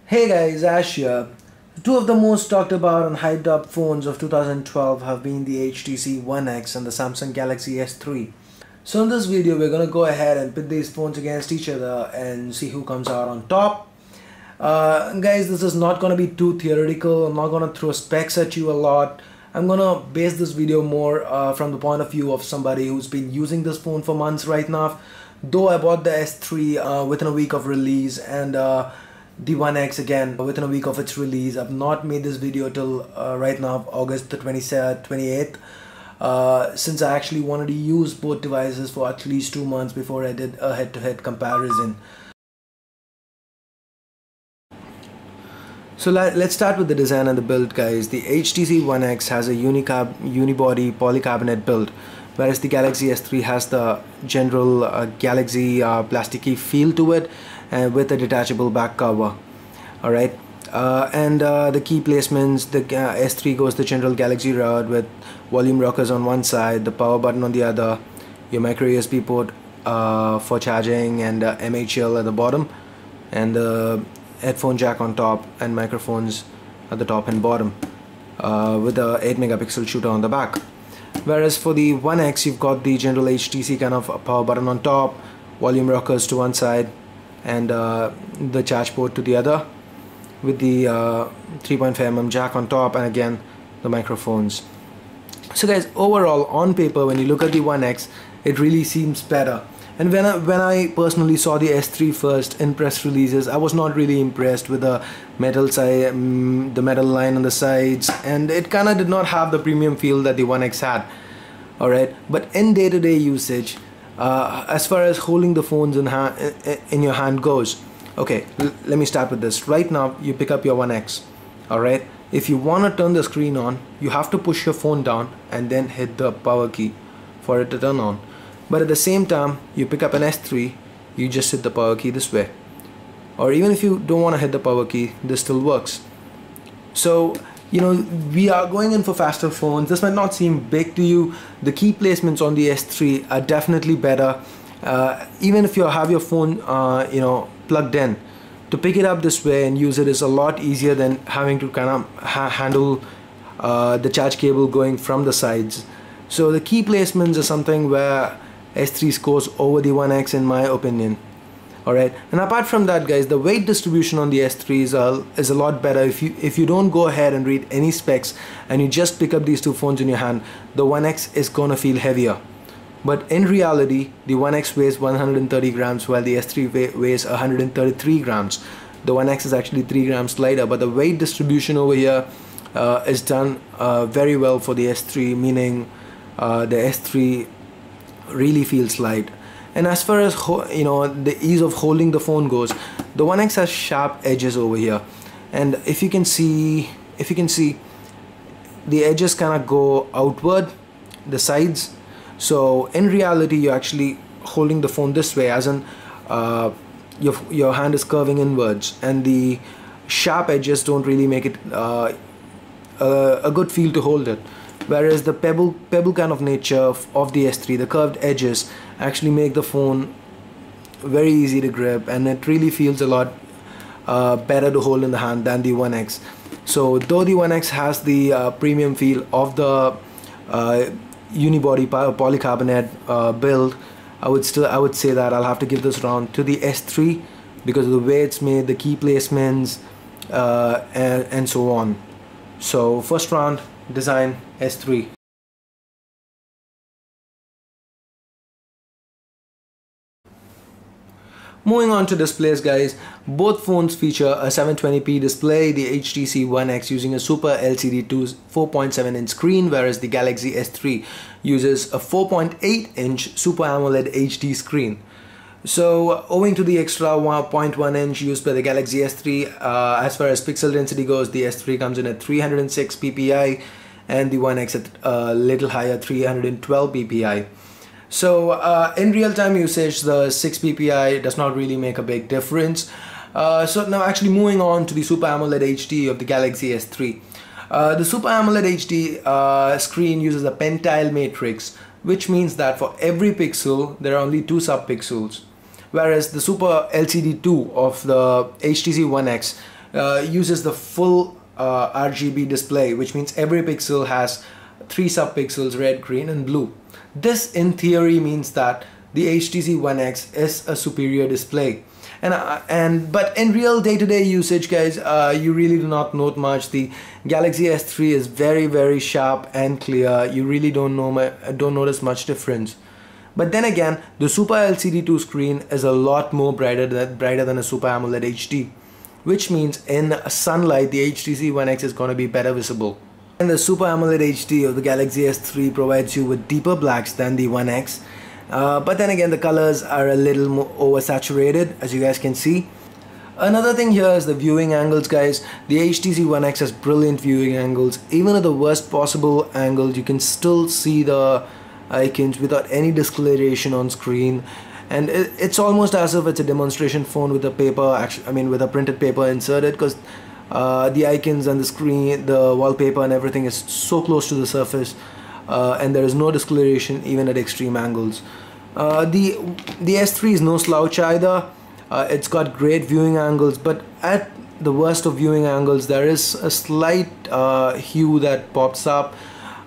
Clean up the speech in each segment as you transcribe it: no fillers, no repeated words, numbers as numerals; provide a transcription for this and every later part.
Hey guys, Ash here. Two of the most talked about and hyped up phones of 2012 have been the HTC One X and the Samsung Galaxy S3. So in this video we're gonna go ahead and pit these phones against each other and see who comes out on top. Guys, this is not gonna be too theoretical. I'm not gonna throw specs at you a lot. I'm gonna base this video more from the point of view of somebody who's been using this phone for months right now. Though I bought the S3 within a week of release, and the One X again within a week of its release. I've not made this video till right now, August the 28th, since I actually wanted to use both devices for at least 2 months before I did a head-to-head comparison. So let's start with the design and the build, guys. The HTC One X has a unibody polycarbonate build, whereas the Galaxy S3 has the general Galaxy plasticky feel to it, and with a detachable back cover. Alright, the key placements, the S3 goes the general Galaxy route with volume rockers on one side, the power button on the other, your micro USB port for charging, and MHL at the bottom, and the headphone jack on top, and microphones at the top and bottom, with a 8 megapixel shooter on the back. Whereas for the One X, you've got the general HTC kind of power button on top, volume rockers to one side, and the charge port to the other, with the 3.5mm jack on top, and again the microphones. So guys, overall on paper, when you look at the One X, it really seems better. And when I personally saw the S3 first in press releases, I was not really impressed with the metal side, the metal line on the sides, and it kind of did not have the premium feel that the One X had. Alright, but in day-to-day usage, as far as holding the phones in your hand goes, okay, let me start with this. Right now, you pick up your One X. Alright, if you want to turn the screen on, you have to push your phone down and then hit the power key for it to turn on. But at the same time, you pick up an S3, you just hit the power key this way. Or even if you don't want to hit the power key, this still works. So, you know, we are going in for faster phones. This might not seem big to you. The key placements on the S3 are definitely better. Even if you have your phone, plugged in, to pick it up this way and use it is a lot easier than having to kind of handle the charge cable going from the sides. So the key placements are something where S3 scores over the One X in my opinion. Alright, and apart from that, guys, the weight distribution on the S3 is a lot better. If you don't go ahead and read any specs and you just pick up these two phones in your hand, the One X is gonna feel heavier. But in reality, the One X weighs 130 grams while the S3 weighs 133 grams. The One X is actually 3 grams lighter, but the weight distribution over here is done very well for the S3, meaning the S3 really feels light. And as far as the ease of holding the phone goes, the One X has sharp edges over here, and if you can see, the edges kind of go outward, the sides. So in reality, you're actually holding the phone this way, as in your hand is curving inwards, and the sharp edges don't really make it a good feel to hold it. Whereas the pebble kind of nature of the S3, the curved edges, actually make the phone very easy to grip, and it really feels a lot better to hold in the hand than the One X. So though the One X has the premium feel of the unibody polycarbonate build, I would say that I'll have to give this round to the S3 because of the way it's made, the key placements, and so on. So first round, design, S3. Moving on to displays, guys, both phones feature a 720p display, the HTC One X using a Super LCD 4.7-inch screen, whereas the Galaxy S3 uses a 4.8-inch Super AMOLED HD screen. So owing to the extra 1.1 inch used by the Galaxy S3, as far as pixel density goes, the S3 comes in at 306 ppi and the One X at a little higher, 312 ppi. So in real-time usage, the 6 ppi does not really make a big difference. So now actually moving on to the Super AMOLED HD of the Galaxy S3. The Super AMOLED HD screen uses a pentile matrix, which means that for every pixel there are only 2 subpixels. whereas the Super LCD 2 of the HTC One X uses the full RGB display, which means every pixel has 3 subpixels, red, green and blue. This in theory means that the HTC One X is a superior display. But in real day-to-day usage, guys, you really do not note much. The Galaxy S3 is very sharp and clear. You really don't notice much difference. But then again, the Super LCD 2 screen is a lot more brighter than a Super AMOLED HD, which means in sunlight the HTC One X is going to be better visible. And the Super AMOLED HD of the Galaxy S3 provides you with deeper blacks than the One X. But then again, the colors are a little more oversaturated, as you guys can see. Another thing here is the viewing angles, guys. The HTC One X has brilliant viewing angles. Even at the worst possible angle, you can still see the icons without any discoloration on screen. And it's almost as if it's a demonstration phone with a paper, with a printed paper inserted, because the icons and the screen, the wallpaper and everything is so close to the surface. And there is no discoloration even at extreme angles. The S3 is no slouch either. It's got great viewing angles, but at the worst of viewing angles there is a slight hue that pops up.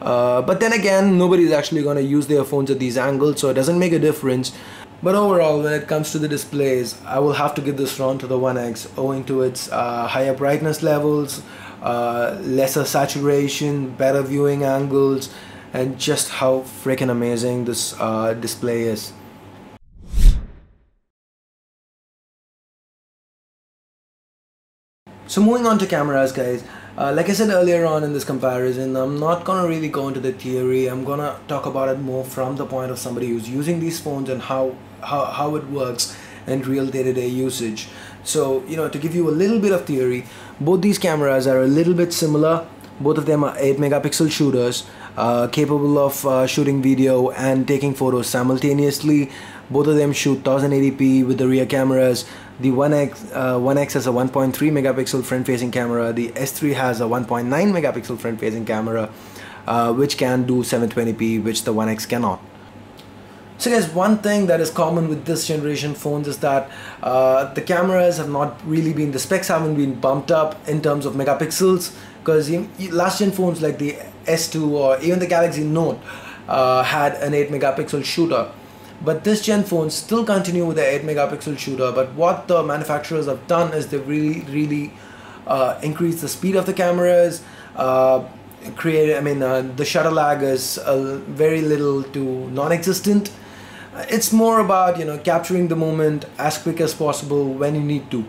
But then again, nobody's actually going to use their phones at these angles, so it doesn't make a difference. But overall, when it comes to the displays, I will have to give this round to the One X, owing to its higher brightness levels, lesser saturation, better viewing angles, and just how freaking amazing this display is. So moving on to cameras, guys, like I said earlier on in this comparison, I'm not gonna really go into the theory. I'm gonna talk about it more from the point of somebody who's using these phones and how it works in real day-to-day usage. So, to give you a little bit of theory, both these cameras are a little bit similar. Both of them are 8 megapixel shooters, capable of shooting video and taking photos simultaneously. Both of them shoot 1080p with the rear cameras. The One X has a 1.3 megapixel front-facing camera. The S3 has a 1.9 megapixel front-facing camera, which can do 720p, which the One X cannot. So guys, one thing that is common with this generation phones is that the cameras have not really been, the specs haven't been bumped up in terms of megapixels, because last gen phones like the S2 or even the Galaxy Note had an 8 megapixel shooter. But this gen phones still continue with the 8 megapixel shooter, but what the manufacturers have done is they've really increased the speed of the cameras, the shutter lag is very little to non-existent. It's more about capturing the moment as quick as possible when you need to.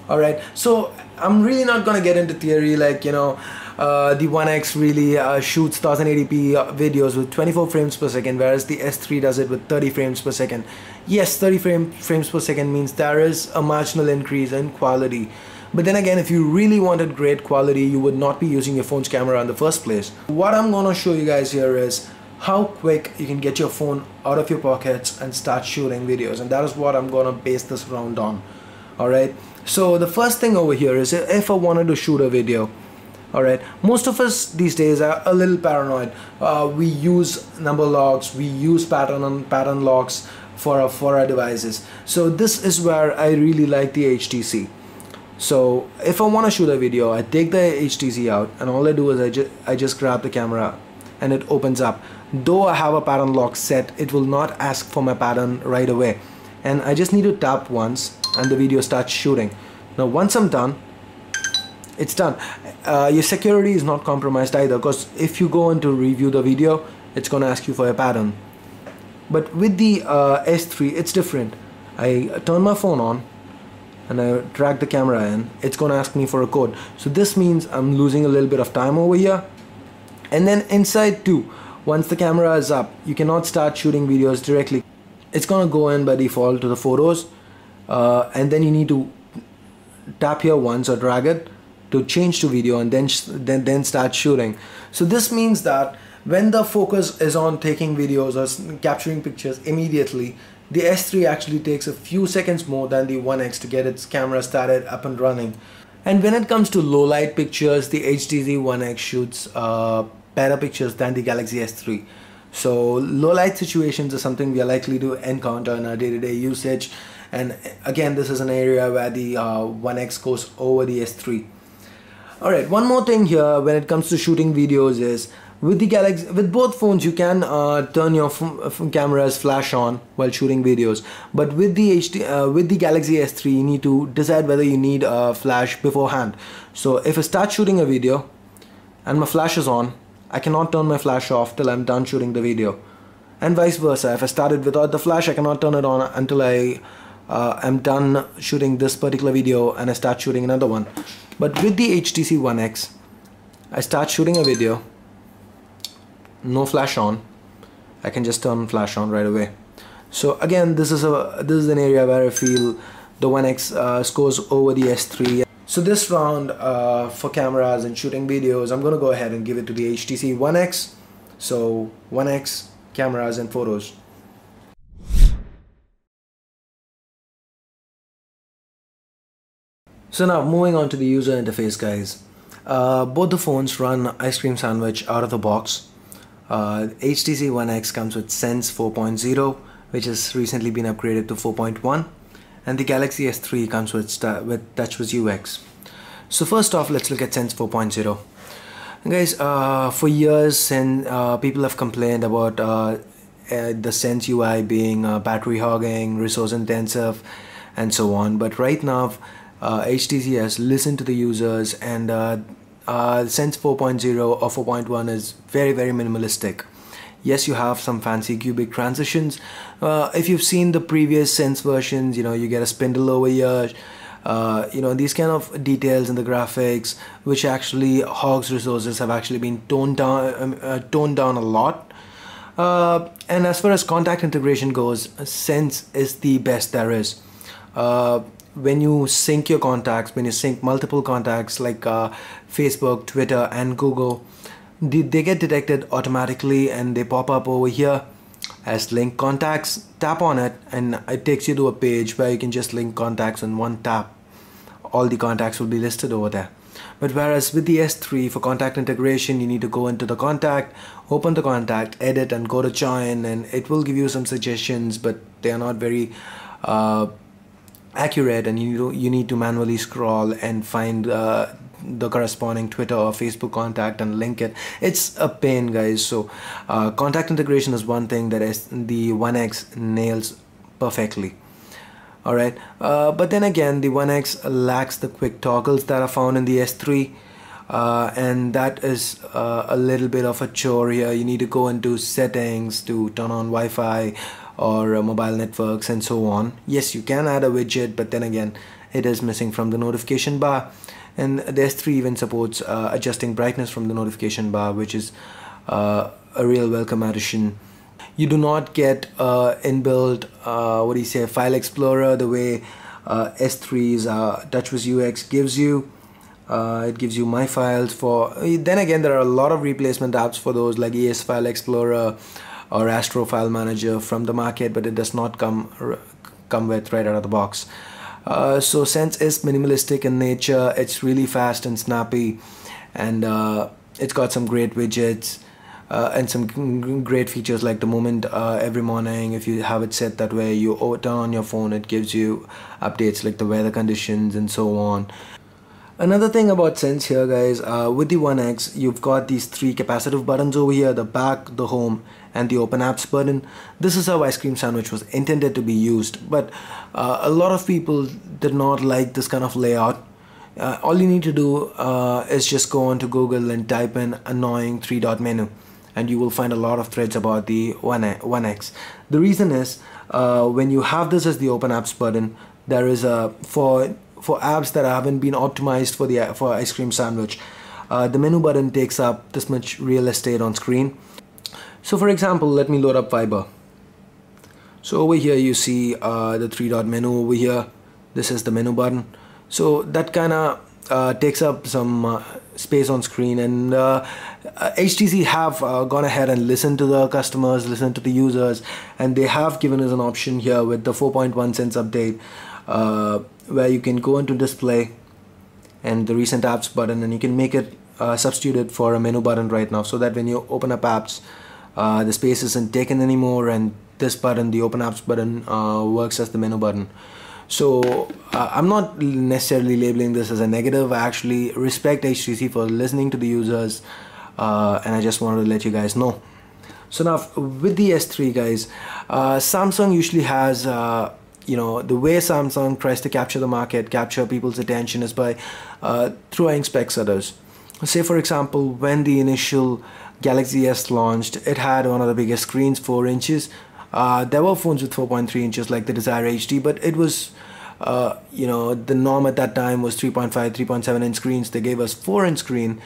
Alright, so I'm really not gonna get into theory like the One X really shoots 1080p videos with 24 frames per second, whereas the S3 does it with 30 frames per second. Yes, 30 frames per second means there is a marginal increase in quality. But then again, if you really wanted great quality, you would not be using your phone's camera in the first place. What I'm gonna show you guys here is how quick you can get your phone out of your pockets and start shooting videos, and that is what I'm gonna base this round on. Alright, so the first thing over here is if I wanted to shoot a video. Alright, most of us these days are a little paranoid. We use number locks, we use pattern locks for our devices. So this is where I really like the HTC. So if I want to shoot a video, I take the HTC out and all I do is I just grab the camera and it opens up. Though I have a pattern lock set, it will not ask for my pattern right away. And I just need to tap once and the video starts shooting. Now once I'm done, it's done. Your security is not compromised either, because if you go in to review the video, it's going to ask you for a pattern. But with the S3, it's different. I turn my phone on and I drag the camera in. It's going to ask me for a code. So this means I'm losing a little bit of time over here. And then inside too, once the camera is up, you cannot start shooting videos directly. It's going to go in by default to the photos, and then you need to tap here once or drag it to change to video and then start shooting. So this means that when the focus is on taking videos or capturing pictures immediately, the S3 actually takes a few seconds more than the One X to get its camera started up and running. And when it comes to low light pictures, the HTC One X shoots better pictures than the Galaxy S3. So low light situations are something we are likely to encounter in our day-to-day usage. And again, this is an area where the One X goes over the S3. Alright, one more thing here when it comes to shooting videos is with the Galaxy, with both phones you can turn your camera's flash on while shooting videos, but with the Galaxy S3 you need to decide whether you need a flash beforehand. So if I start shooting a video and my flash is on, I cannot turn my flash off till I'm done shooting the video, and vice versa. If I started without the flash, I cannot turn it on until I am done shooting this particular video and I start shooting another one. But with the HTC One X, I start shooting a video, no flash on, I can just turn flash on right away. So again, this is an area where I feel the One X scores over the S3. So this round for cameras and shooting videos, I'm gonna go ahead and give it to the HTC One X. So One X, cameras and photos. So now moving on to the user interface, guys. Both the phones run Ice Cream Sandwich out of the box. HTC One X comes with Sense 4.0, which has recently been upgraded to 4.1, and the Galaxy S3 comes with TouchWiz UX. So first off, let's look at Sense 4.0. Guys, for years people have complained about the Sense UI being battery hogging, resource intensive, and so on. But right now, HTC has listened to the users, and Sense 4.0 or 4.1 is very minimalistic. Yes, you have some fancy cubic transitions. If you've seen the previous Sense versions, you know, you get a spindle over here, you know, these kind of details in the graphics which actually hogs resources have actually been toned down a lot. And as far as contact integration goes, Sense is the best there is. When you sync your contacts, when you sync multiple contacts like Facebook, Twitter and Google, they get detected automatically and they pop up over here as link contacts. Tap on it and it takes you to a page where you can just link contacts in one tap. All the contacts will be listed over there. But whereas with the S3, for contact integration, you need to go into the contact, open the contact, edit and go to join, and it will give you some suggestions, but they are not very accurate, and you need to manually scroll and find the corresponding Twitter or Facebook contact and link it. It's a pain, guys. So contact integration is one thing that the One X nails perfectly. Alright, but then again, the One X lacks the quick toggles that are found in the S3, and that is a little bit of a chore here. You need to go into settings to turn on Wi-Fi or mobile networks and so on. Yes, you can add a widget, but then again, it is missing from the notification bar. And the S3 even supports adjusting brightness from the notification bar, which is a real welcome addition. You do not get inbuilt file explorer the way S3's TouchWiz UX gives you. It gives you My Files. Then again, there are a lot of replacement apps for those like ES File Explorer or Astro File Manager from the market, but it does not come with right out of the box. So Sense is minimalistic in nature. It's really fast and snappy, and it's got some great widgets and some great features like the moment every morning, if you have it set that way, you turn on your phone, it gives you updates like the weather conditions and so on. Another thing about Sense here, guys, with the One X, you've got these three capacitive buttons over here: the back, the home, and the open apps button. This is how Ice Cream Sandwich was intended to be used, but a lot of people did not like this kind of layout. All you need to do is just go on to Google and type in annoying 3-dot menu, and you will find a lot of threads about the One X. The reason is when you have this as the open apps button, there is a for apps that haven't been optimized for Ice Cream Sandwich, the menu button takes up this much real estate on screen. So for example, let me load up Viber. So over here you see the 3-dot menu over here. This is the menu button. So that kind of takes up some space on screen, and HTC have gone ahead and listened to the customers, listened to the users, and they have given us an option here with the 4.1 Sense update, where you can go into display and the recent apps button, and you can make it substituted for a menu button right now, so that when you open up apps, the space isn't taken anymore, and this button, the open apps button, works as the menu button. So I'm not necessarily labeling this as a negative. I actually respect HTC for listening to the users, and I just wanted to let you guys know. So now with the S3 guys, Samsung usually has the way Samsung tries to capture the market, capture people's attention, is by throwing specs at us. Say for example, when the initial Galaxy S launched, it had one of the biggest screens, 4 inches. There were phones with 4.3 inches like the Desire HD, but it was the norm at that time was 3.5, 3.7 inch screens. They gave us 4-inch screen,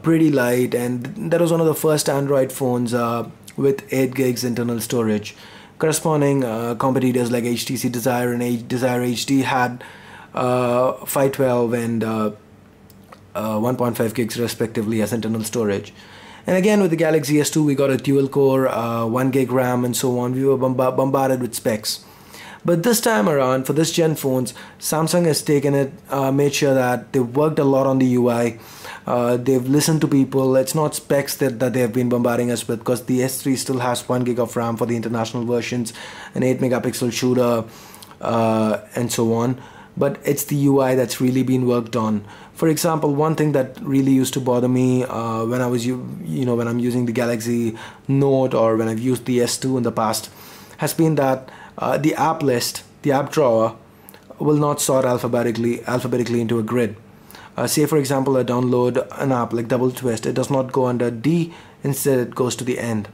pretty light, and that was one of the first Android phones with 8 gigs internal storage. Corresponding competitors like HTC Desire and Desire HD had 512 and 1.5 gigs respectively as internal storage. And again with the Galaxy S2 we got a dual core, 1 gig RAM and so on. We were bombarded with specs. But this time around, for this gen phones, Samsung has taken it, made sure that they've worked a lot on the UI. They've listened to people. It's not specs that they have been bombarding us with, because the S3 still has 1 gig of RAM for the international versions, an 8 megapixel shooter, and so on. But it's the UI that's really been worked on. For example, one thing that really used to bother me when I was when I'm using the Galaxy Note, or when I've used the S2 in the past, has been that the app list, the app drawer, will not sort alphabetically into a grid. Say for example, I download an app like Double Twist, it does not go under D, instead it goes to the end.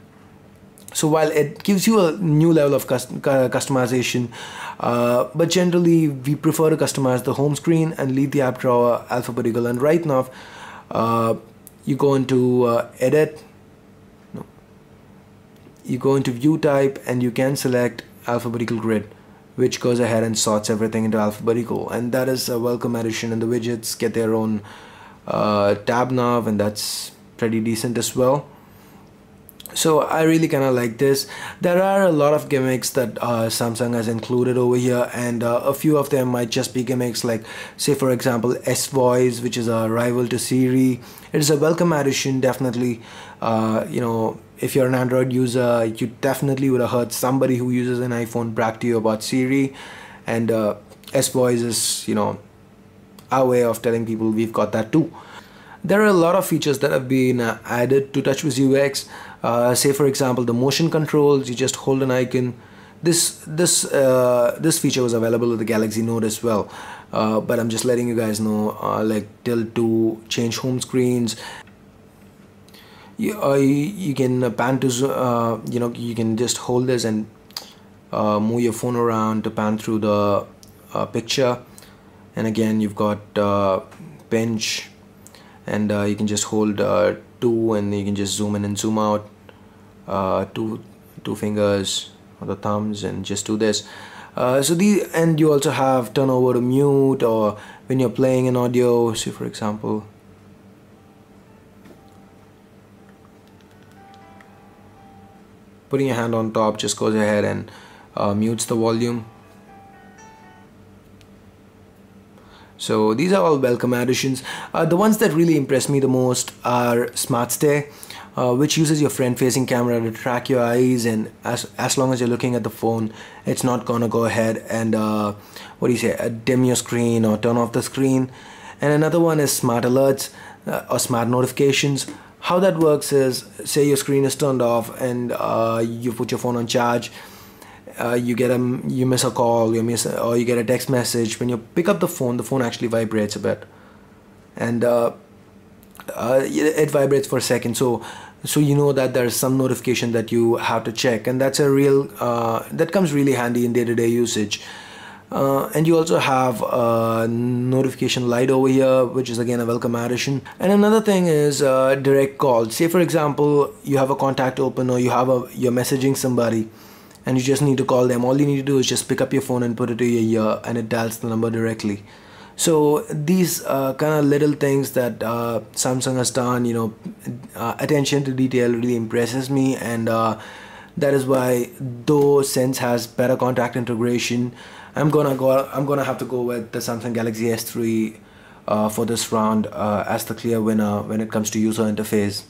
So while it gives you a new level of customization, but generally we prefer to customize the home screen and leave the app drawer alphabetical. And right now you go into edit, no, you go into view type, and you can select alphabetical grid, which goes ahead and sorts everything into alphabetical. And that is a welcome addition, and the widgets get their own tab now, and that's pretty decent as well. So I really kind of like this. There are a lot of gimmicks that Samsung has included over here, and a few of them might just be gimmicks, like say for example S Voice, which is a rival to Siri. It is a welcome addition, definitely. If you're an Android user, you definitely would have heard somebody who uses an iPhone brag to you about Siri, and S Voice is our way of telling people we've got that too. There are a lot of features that have been added to TouchWiz UX. Say for example the motion controls, you just hold an icon. This feature was available with the Galaxy Note as well, but I'm just letting you guys know, like tilt to change home screens. You can pan to you can just hold this and move your phone around to pan through the picture. And again you've got pinch, and you can just hold 2, and you can just zoom in and zoom out, two fingers or the thumbs, and just do this. And you also have turn over to mute, or when you're playing an audio, say for example putting your hand on top just goes ahead and mutes the volume. So these are all welcome additions. The ones that really impress me the most are Smart Stay, which uses your front-facing camera to track your eyes, and as long as you're looking at the phone, it's not gonna go ahead and dim your screen or turn off the screen. And another one is Smart Alerts or Smart Notifications. How that works is, say your screen is turned off and you put your phone on charge. You miss a call, or you get a text message. When you pick up the phone actually vibrates a bit, and it vibrates for a second. So you know that there's some notification that you have to check, and that's a real that comes really handy in day-to-day usage. And you also have a notification light over here, which is again a welcome addition. And another thing is direct calls. Say for example you have a contact open, or you're messaging somebody and you just need to call them. All you need to do is just pick up your phone and put it to your ear, and it dials the number directly. So these kind of little things that Samsung has done, attention to detail really impresses me, and that is why, though Sense has better contact integration, I'm gonna have to go with the Samsung Galaxy S3 for this round as the clear winner when it comes to user interface.